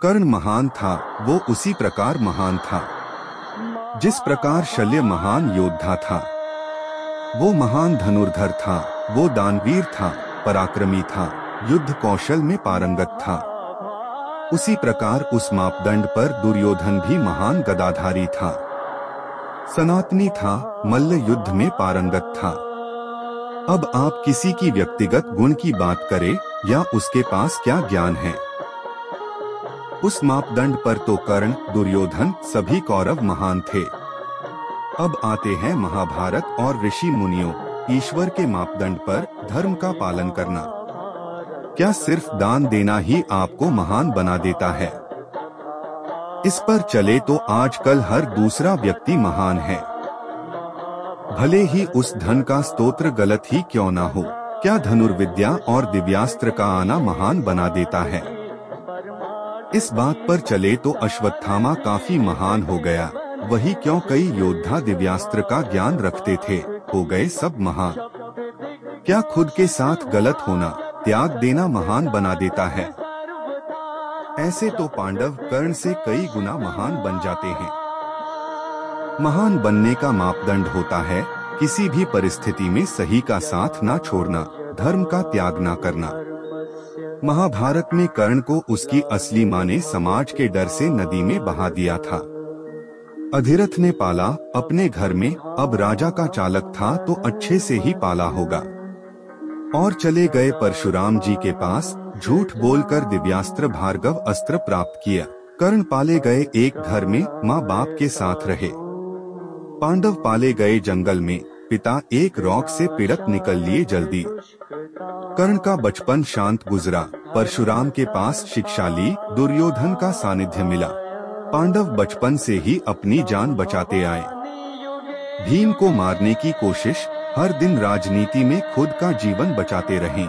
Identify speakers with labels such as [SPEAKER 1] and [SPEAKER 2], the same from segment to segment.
[SPEAKER 1] कर्ण महान था, वो उसी प्रकार महान था। जिस प्रकार शल्य महान योद्धा था, वो महान धनुर्धर था, वो दानवीर था, पराक्रमी था, युद्ध कौशल में पारंगत था। उसी प्रकार उस मापदंड पर दुर्योधन भी महान गदाधारी था, सनातनी था, मल्ल युद्ध में पारंगत था। अब आप किसी की व्यक्तिगत गुण की बात करें या उसके पास क्या ज्ञान है, उस मापदंड पर तो कर्ण, दुर्योधन, सभी कौरव महान थे। अब आते हैं महाभारत और ऋषि मुनियों, ईश्वर के मापदंड पर धर्म का पालन करना। क्या सिर्फ दान देना ही आपको महान बना देता है? इस पर चले तो आजकल हर दूसरा व्यक्ति महान है, भले ही उस धन का स्तोत्र गलत ही क्यों ना हो। क्या धनुर्विद्या और दिव्यास्त्र का आना महान बना देता है? इस बात पर चले तो अश्वत्थामा काफी महान हो गया, वही क्यों कई योद्धा दिव्यास्त्र का ज्ञान रखते थे, हो गए सब महान। क्या खुद के साथ गलत होना, त्याग देना महान बना देता है? ऐसे तो पांडव कर्ण से कई गुना महान बन जाते हैं। महान बनने का मापदंड होता है किसी भी परिस्थिति में सही का साथ ना छोड़ना, धर्म का त्याग ना करना। महाभारत में कर्ण को उसकी असली मां ने समाज के डर से नदी में बहा दिया था। अधिरथ ने पाला अपने घर में, अब राजा का चालक था तो अच्छे से ही पाला होगा। और चले गए परशुराम जी के पास, झूठ बोलकर दिव्यास्त्र भार्गव अस्त्र प्राप्त किया। कर्ण पाले गए एक घर में, माँ बाप के साथ रहे। पांडव पाले गए जंगल में, पिता एक रॉक से पीड़क निकल लिए जल्दी। कर्ण का बचपन शांत गुजरा, परशुराम के पास शिक्षा ली, दुर्योधन का सानिध्य मिला। पांडव बचपन से ही अपनी जान बचाते आए। भीम को मारने की कोशिश, हर दिन राजनीति में खुद का जीवन बचाते रहे।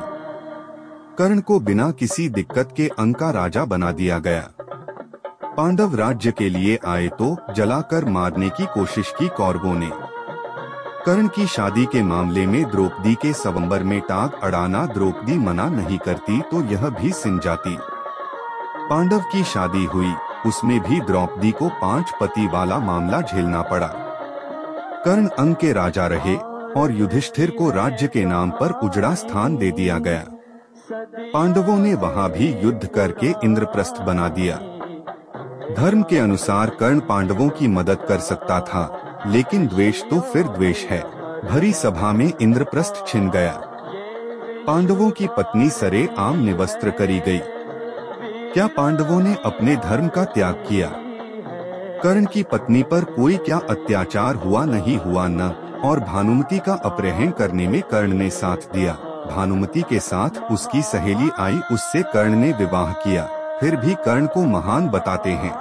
[SPEAKER 1] कर्ण को बिना किसी दिक्कत के अंक का राजा बना दिया गया। पांडव राज्य के लिए आए तो जलाकर मारने की कोशिश की कौरवों ने। कर्ण की शादी के मामले में द्रौपदी के स्वयंवर में टांग अड़ाना द्रौपदी मना नहीं करती तो यह भी सिन जाती। पांडव की शादी हुई, उसमें भी द्रौपदी को 5 पति वाला मामला झेलना पड़ा। कर्ण अंक के राजा रहे और युधिष्ठिर को राज्य के नाम पर उजड़ा स्थान दे दिया गया। पांडवों ने वहां भी युद्ध करके इंद्रप्रस्थ बना दिया। धर्म के अनुसार कर्ण पांडवों की मदद कर सकता था, लेकिन द्वेष तो फिर द्वेष है। भरी सभा में इंद्रप्रस्थ छिन गया। पांडवों की पत्नी सरे आम निवस्त्र करी गई। क्या पांडवों ने अपने धर्म का त्याग किया? कर्ण की पत्नी पर कोई क्या अत्याचार हुआ नहीं हुआ न, और भानुमति का अपहरण करने में कर्ण ने साथ दिया। भानुमति के साथ उसकी सहेली आई, उससे कर्ण ने विवाह किया, फिर भी कर्ण को महान बताते हैं।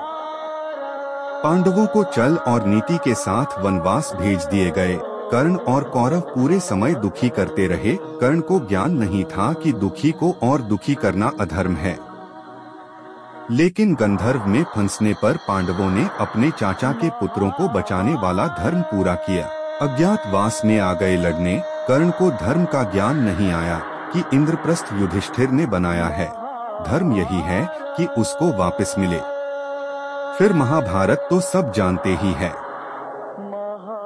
[SPEAKER 1] पांडवों को छल और नीति के साथ वनवास भेज दिए गए। कर्ण और कौरव पूरे समय दुखी करते रहे। कर्ण को ज्ञान नहीं था कि दुखी को और दुखी करना अधर्म है। लेकिन गंधर्व में फंसने पर पांडवों ने अपने चाचा के पुत्रों को बचाने वाला धर्म पूरा किया। अज्ञातवास में आ गए लड़ने। कर्ण को धर्म का ज्ञान नहीं आया कि इंद्रप्रस्थ युधिष्ठिर ने बनाया है। धर्म यही है कि उसको वापस मिले। फिर महाभारत तो सब जानते ही है,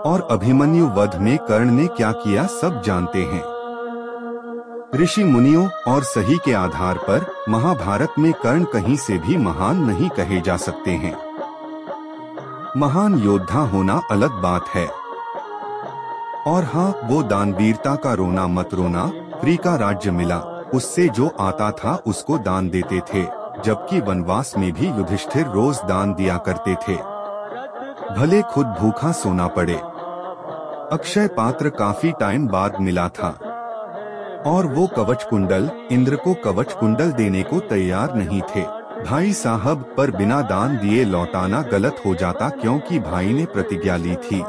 [SPEAKER 1] और अभिमन्यु वध में कर्ण ने क्या किया सब जानते हैं। ऋषि मुनियों और सही के आधार पर महाभारत में कर्ण कहीं से भी महान नहीं कहे जा सकते हैं। महान योद्धा होना अलग बात है, और हाँ, वो दानवीरता का रोना मत रोना। फ्री का राज्य मिला, उससे जो आता था उसको दान देते थे, जबकि वनवास में भी युधिष्ठिर रोज दान दिया करते थे, भले खुद भूखा सोना पड़े। अक्षय पात्र काफी टाइम बाद मिला था, और वो कवच कुंडल, इंद्र को कवच कुंडल देने को तैयार नहीं थे। भाई साहब, पर बिना दान दिए लौटाना गलत हो जाता, क्योंकि भाई ने प्रतिज्ञा ली थी।